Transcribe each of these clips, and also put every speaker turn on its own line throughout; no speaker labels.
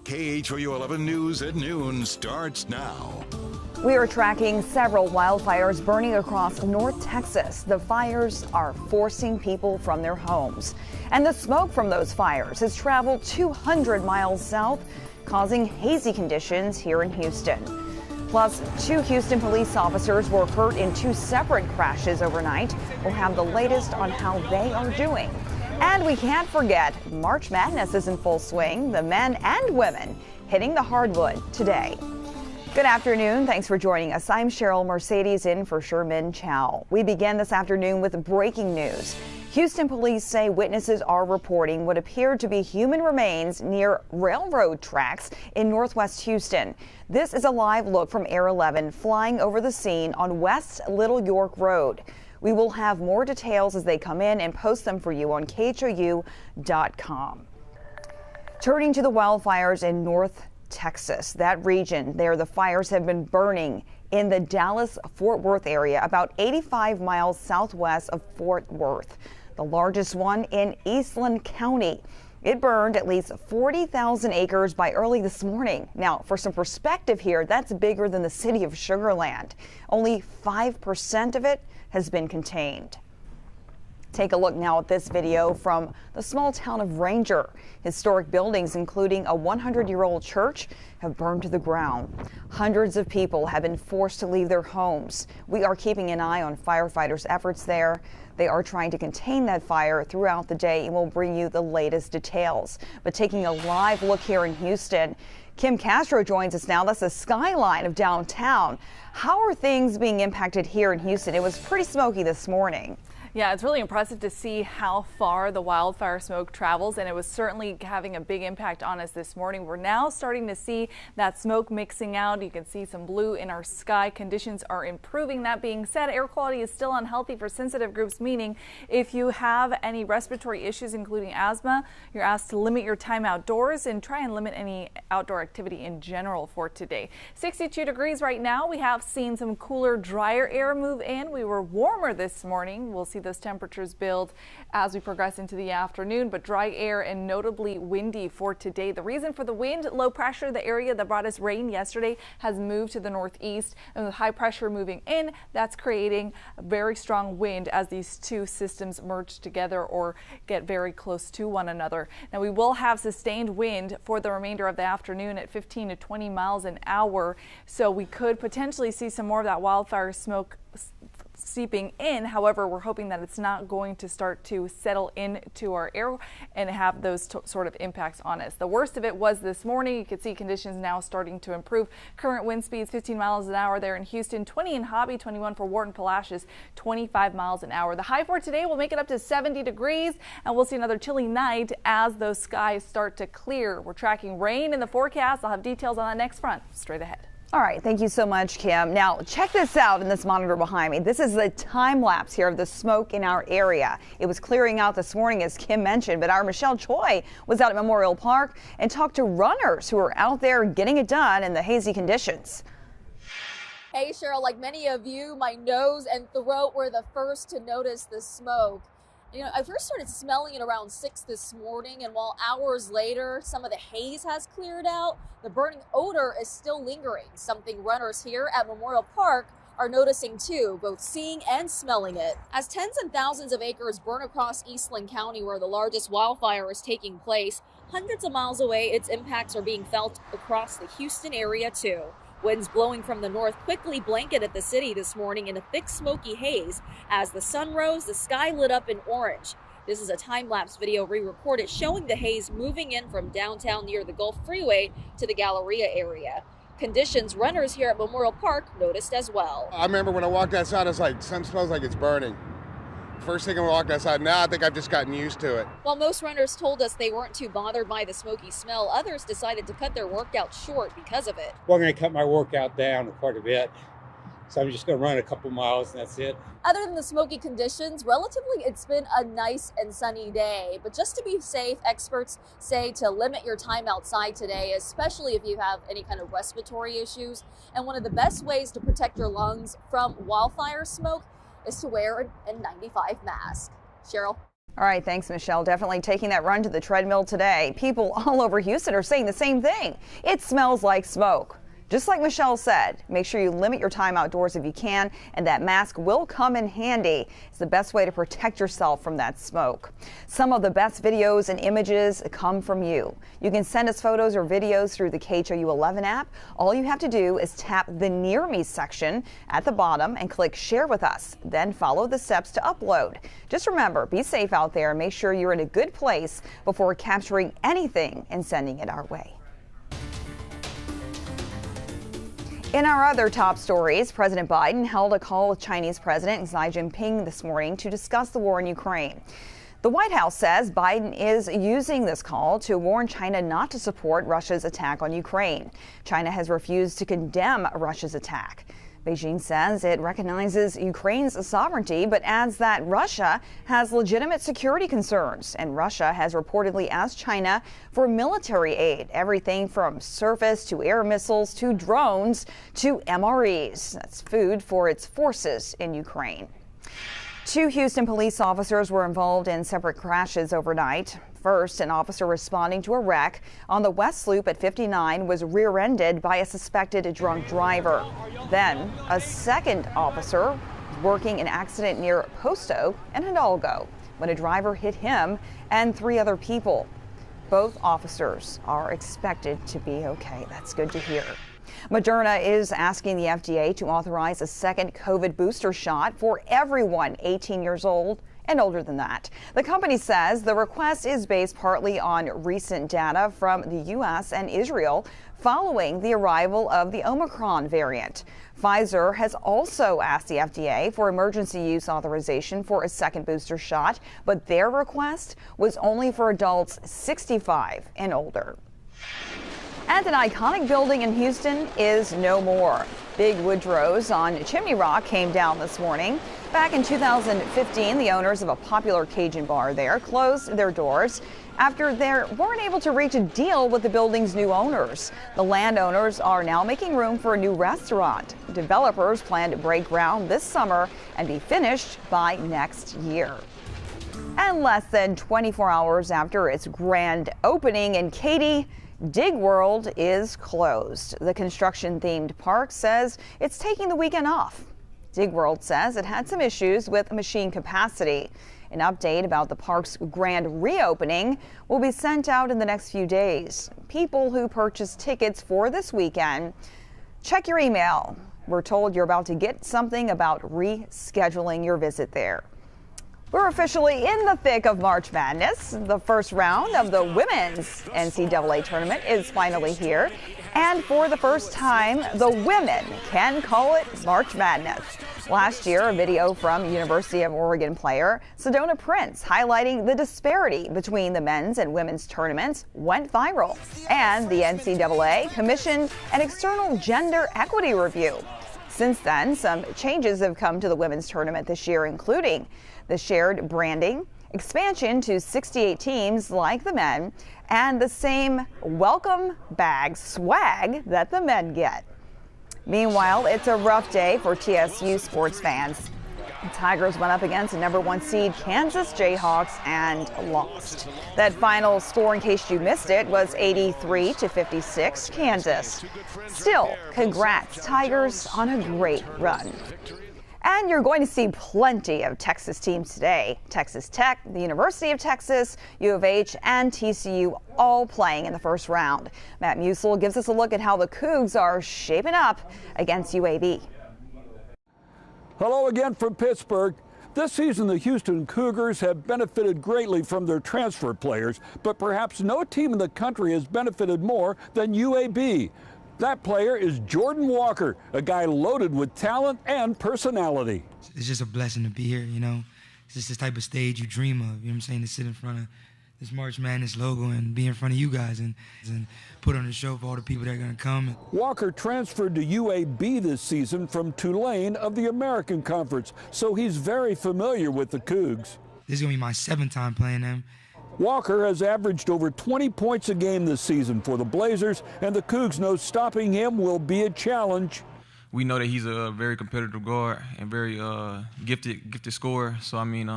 KHOU 11 News at noon starts now.
We are tracking several wildfires burning across North Texas. The fires are forcing people from their homes. And the smoke from those fires has traveled 200 miles south, causing hazy conditions here in Houston. Plus, 2 Houston police officers were hurt in 2 separate crashes overnight. We'll have the latest on how they are doing. And we can't forget, March Madness is in full swing. The men and women hitting the hardwood today. Good afternoon. Thanks for joining us. I'm Cheryl Mercedes in for Sherman Chow. We begin this afternoon with breaking news. Houston police say witnesses are reporting what appeared to be human remains near railroad tracks in northwest Houston. This is a live look from Air 11 flying over the scene on West Little York Road. We will have more details as they come in and post them for you on KHOU.com. Turning to the wildfires in North Texas, that region there, the fires have been burning in the Dallas-Fort Worth area, about 85 miles southwest of Fort Worth. The largest one in Eastland County. It burned at least 40,000 acres by early this morning. Now, for some perspective here, that's bigger than the city of Sugar Land. Only 5% of it has been contained. Take a look now at this video from the small town of Ranger. Historic buildings, including a 100-year-old church, have burned to the ground. Hundreds of people have been forced to leave their homes. We are keeping an eye on firefighters' efforts there. They are trying to contain that fire throughout the day, and we'll bring you the latest details. But taking a live look here in Houston, Kim Castro joins us now. That's the skyline of downtown. How are things being impacted here in Houston? It was pretty smoky this morning.
Yeah, it's really impressive to see how far the wildfire smoke travels, and it was certainly having a big impact on us this morning. We're now starting to see that smoke mixing out. You can see some blue in our sky. Conditions are improving. That being said, air quality is still unhealthy for sensitive groups, meaning if you have any respiratory issues, including asthma, you're asked to limit your time outdoors and try and limit any outdoor activity in general for today. 62 degrees right now. We have seen some cooler, drier air move in. We were warmer this morning. We'll see those temperatures build as we progress into the afternoon, but dry air and notably windy for today. The reason for the wind, low pressure, the area that brought us rain yesterday, has moved to the northeast, and with high pressure moving in, that's creating a very strong wind as these 2 systems merge together or get very close to one another. Now, we will have sustained wind for the remainder of the afternoon at 15 to 20 miles an hour, so we could potentially see some more of that wildfire smoke seeping in. However, we're hoping that it's not going to start to settle into our air and have those sort of impacts on us. The worst of it was this morning. You can see conditions now starting to improve. Current wind speeds 15 miles an hour there in Houston, 20 in Hobby, 21 for Wharton Palacios, 25 miles an hour. The high for today will make it up to 70 degrees, and we'll see another chilly night as those skies start to clear. We're tracking rain in the forecast. I'll have details on that next front straight ahead.
All right, thank you so much, Kim. Now, check this out in this monitor behind me. This is the time lapse here of the smoke in our area. It was clearing out this morning, as Kim mentioned, but our Michelle Choi was out at Memorial Park and talked to runners who are out there getting it done in the hazy conditions.
Hey, Cheryl, like many of you, my nose and throat were the first to notice the smoke. You know, I first started smelling it around 6 this morning, and while hours later some of the haze has cleared out, the burning odor is still lingering, something runners here at Memorial Park are noticing too, both seeing and smelling it. As tens and thousands of acres burn across Eastland County, where the largest wildfire is taking place, hundreds of miles away, its impacts are being felt across the Houston area too. Winds blowing from the north quickly blanketed the city this morning in a thick smoky haze. As the sun rose, the sky lit up in orange. This is a time-lapse video re-recorded showing the haze moving in from downtown near the Gulf Freeway to the Galleria area. Conditions runners here at Memorial Park noticed as well.
I remember when I walked outside, I was like, something smells like it's burning. First thing I walked outside, now I think I've just gotten used to it.
While most runners told us they weren't too bothered by the smoky smell, others decided to cut their workout short because of it.
Well, I'm going to cut my workout down quite a bit. So I'm just going to run a couple miles and that's it.
Other than the smoky conditions, relatively it's been a nice and sunny day. But just to be safe, experts say to limit your time outside today, especially if you have any kind of respiratory issues. And one of the best ways to protect your lungs from wildfire smoke is to wear an N95 mask. Cheryl?
All right, thanks, Michelle. Definitely taking that run to the treadmill today. People all over Houston are saying the same thing. It smells like smoke. Just like Michelle said, make sure you limit your time outdoors if you can, and that mask will come in handy. It's the best way to protect yourself from that smoke. Some of the best videos and images come from you. You can send us photos or videos through the KHOU 11 app. All you have to do is tap the Near Me section at the bottom and click Share with Us. Then follow the steps to upload. Just remember, be safe out there and make sure you're in a good place before capturing anything and sending it our way. In our other top stories, President Biden held a call with Chinese President Xi Jinping this morning to discuss the war in Ukraine. The White House says Biden is using this call to warn China not to support Russia's attack on Ukraine. China has refused to condemn Russia's attack. Beijing says it recognizes Ukraine's sovereignty, but adds that Russia has legitimate security concerns, and Russia has reportedly asked China for military aid, everything from surface to air missiles to drones to MREs. That's food for its forces in Ukraine. 2 Houston police officers were involved in separate crashes overnight. First, an officer responding to a wreck on the West Loop at 59 was rear-ended by a suspected drunk driver. Then, a second officer was working an accident near Post Oak and Hidalgo when a driver hit him and 3 other people. Both officers are expected to be okay. That's good to hear. Moderna is asking the FDA to authorize a second COVID booster shot for everyone 18 years old and older than that. The company says the request is based partly on recent data from the U.S. and Israel following the arrival of the Omicron variant. Pfizer has also asked the FDA for emergency use authorization for a second booster shot, but their request was only for adults 65 and older. And an iconic building in Houston is no more. Big Woodrow's on Chimney Rock came down this morning. Back in 2015, the owners of a popular Cajun bar there closed their doors after they weren't able to reach a deal with the building's new owners. The landowners are now making room for a new restaurant. Developers plan to break ground this summer and be finished by next year. And less than 24 hours after its grand opening in Katy, Dig World is closed. The construction-themed park says it's taking the weekend off. Dig World says it had some issues with machine capacity. An update about the park's grand reopening will be sent out in the next few days. People who purchase tickets for this weekend, check your email. We're told you're about to get something about rescheduling your visit there. We're officially in the thick of March Madness. The first round of the women's NCAA tournament is finally here. And for the first time, the women can call it March Madness. Last year, a video from University of Oregon player Sedona Prince highlighting the disparity between the men's and women's tournaments went viral. And the NCAA commissioned an external gender equity review. Since then, some changes have come to the women's tournament this year, including the shared branding, expansion to 68 teams like the men, and the same welcome bag swag that the men get. Meanwhile, it's a rough day for TSU sports fans. The Tigers went up against the #1 seed Kansas Jayhawks and lost. That final score, in case you missed it, was 83-56 Kansas. Still, congrats Tigers on a great run. And you're going to see plenty of Texas teams today. Texas Tech, the University of Texas, U of H, and TCU all playing in the first round. Matt Musil gives us a look at how the Cougs are shaping up against UAB.
Hello again from Pittsburgh. This season, the Houston Cougars have benefited greatly from their transfer players, but perhaps no team in the country has benefited more than UAB. That player is Jordan Walker, a guy loaded with talent and personality.
It's just a blessing to be here, you know. It's just this type of stage you dream of, you know what I'm saying, to sit in front of this March Madness logo and be in front of you guys and put on a show for all the people that are going to come.
Walker transferred to UAB this season from Tulane of the American Conference, so he's very familiar with the Cougs.
This is going to be my 7th time playing them.
Walker has averaged over 20 points a game this season for the Blazers, and the Cougs know stopping him will be a challenge.
We know that he's a very competitive guard and very gifted scorer. So, I mean,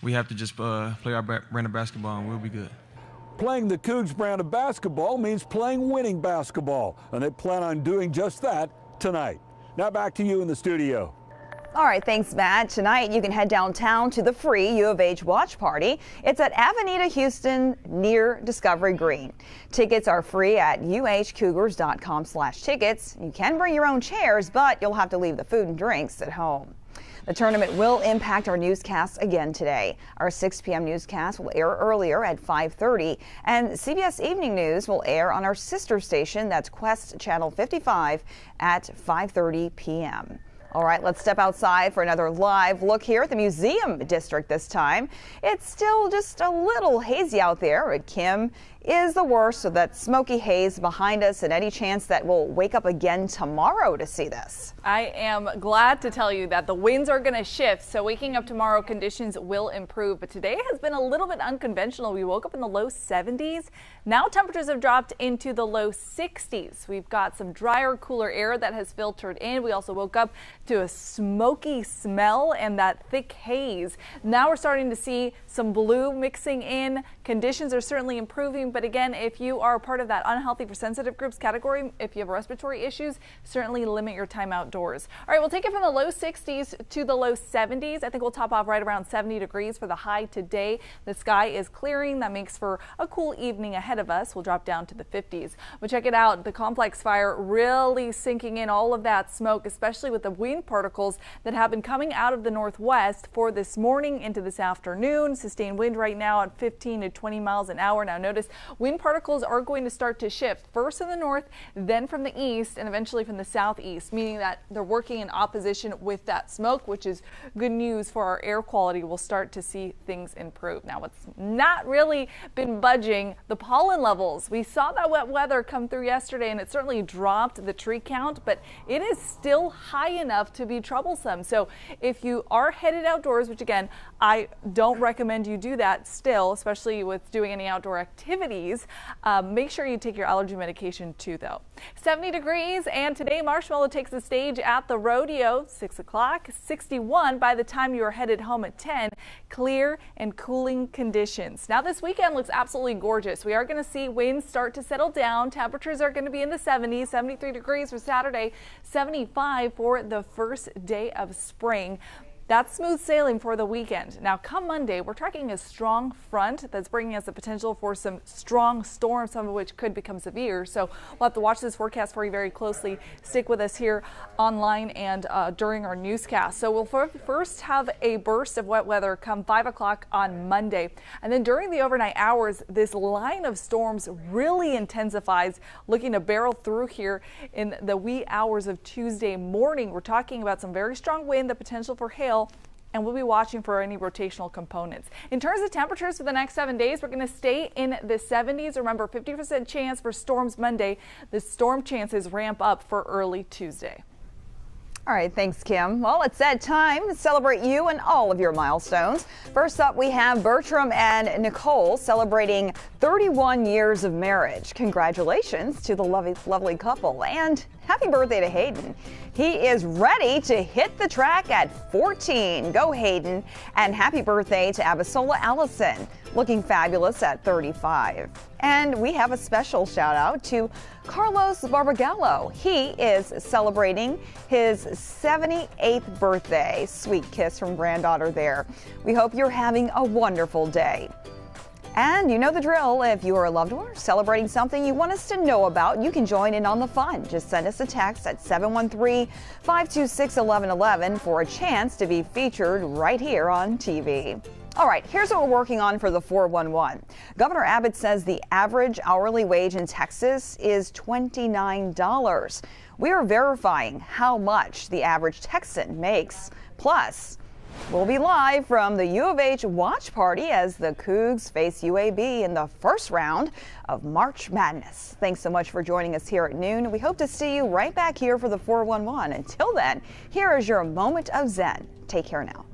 we have to just play our brand of basketball and we'll be good.
Playing the Cougs brand of basketball means playing winning basketball, and they plan on doing just that tonight. Now back to you in the studio.
All right, thanks, Matt. Tonight, you can head downtown to the free U of H watch party. It's at Avenida Houston near Discovery Green. Tickets are free at uhcougars.com/tickets. You can bring your own chairs, but you'll have to leave the food and drinks at home. The tournament will impact our newscasts again today. Our 6 p.m. newscast will air earlier at 5:30, and CBS Evening News will air on our sister station, that's Quest Channel 55, at 5:30 p.m. All right, let's step outside for another live look here at the Museum District this time. It's still just a little hazy out there, but Kim is the worst of that smoky haze behind us, and any chance that we'll wake up again tomorrow to see this.
I am glad to tell you that the winds are going to shift, so waking up tomorrow conditions will improve, but today has been a little bit unconventional. We woke up in the low 70s. Now temperatures have dropped into the low 60s. We've got some drier, cooler air that has filtered in. We also woke up to a smoky smell and that thick haze. Now we're starting to see some blue mixing in. Conditions are certainly improving, but again, if you are part of that unhealthy for sensitive groups category, if you have respiratory issues, certainly limit your time outdoors. All right, we'll take it from the low 60s to the low 70s. I think we'll top off right around 70 degrees for the high today. The sky is clearing. That makes for a cool evening ahead of us. We'll drop down to the 50s. But check it out. The complex fire really sinking in all of that smoke, especially with the wind particles that have been coming out of the northwest for this morning into this afternoon. Sustained wind right now at 15 to 20 miles an hour. Now notice wind particles are going to start to shift first in the north, then from the east, and eventually from the southeast, meaning that they're working in opposition with that smoke, which is good news for our air quality. We'll start to see things improve. Now, what's not really been budging, the pollen levels. We saw that wet weather come through yesterday, and it certainly dropped the tree count, but it is still high enough to be troublesome. So if you are headed outdoors, which again, I don't recommend you do that still, especially with doing any outdoor activities, make sure you take your allergy medication too, though. 70 degrees, and today Marshmallow takes the stage at the rodeo, 6 o'clock, 61 by the time you are headed home at 10, clear and cooling conditions. Now this weekend looks absolutely gorgeous. We are going to see winds start to settle down. Temperatures are going to be in the 70s, 73 degrees for Saturday, 75 for the first day of spring. That's smooth sailing for the weekend. Now, come Monday, we're tracking a strong front that's bringing us the potential for some strong storms, some of which could become severe. So we'll have to watch this forecast for you very closely. Stick with us here online and during our newscast. So we'll first have a burst of wet weather come 5 o'clock on Monday. And then during the overnight hours, this line of storms really intensifies, looking to barrel through here in the wee hours of Tuesday morning. We're talking about some very strong wind, the potential for hail, and we'll be watching for any rotational components. In terms of temperatures for the next 7 days, we're going to stay in the 70s. Remember, 50% chance for storms Monday. The storm chances ramp up for early Tuesday.
All right, thanks, Kim. Well, it's that time to celebrate you and all of your milestones. First up, we have Bertram and Nicole celebrating 31 years of marriage. Congratulations to the lovely couple, and happy birthday to Hayden. He is ready to hit the track at 14. Go, Hayden. And happy birthday to Abisola Allison, looking fabulous at 35. And we have a special shout out to Carlos Barbagallo. He is celebrating his 78th birthday. Sweet kiss from granddaughter there. We hope you're having a wonderful day. And you know the drill. If you are a loved one celebrating something you want us to know about, you can join in on the fun. Just send us a text at 713-526-1111 for a chance to be featured right here on TV. All right, here's what we're working on for the 411. Governor Abbott says the average hourly wage in Texas is $29. We are verifying how much the average Texan makes. Plus, we'll be live from the U of H watch party as the Cougs face UAB in the first round of March Madness. Thanks so much for joining us here at noon. We hope to see you right back here for the 411. Until then, here is your moment of Zen. Take care now.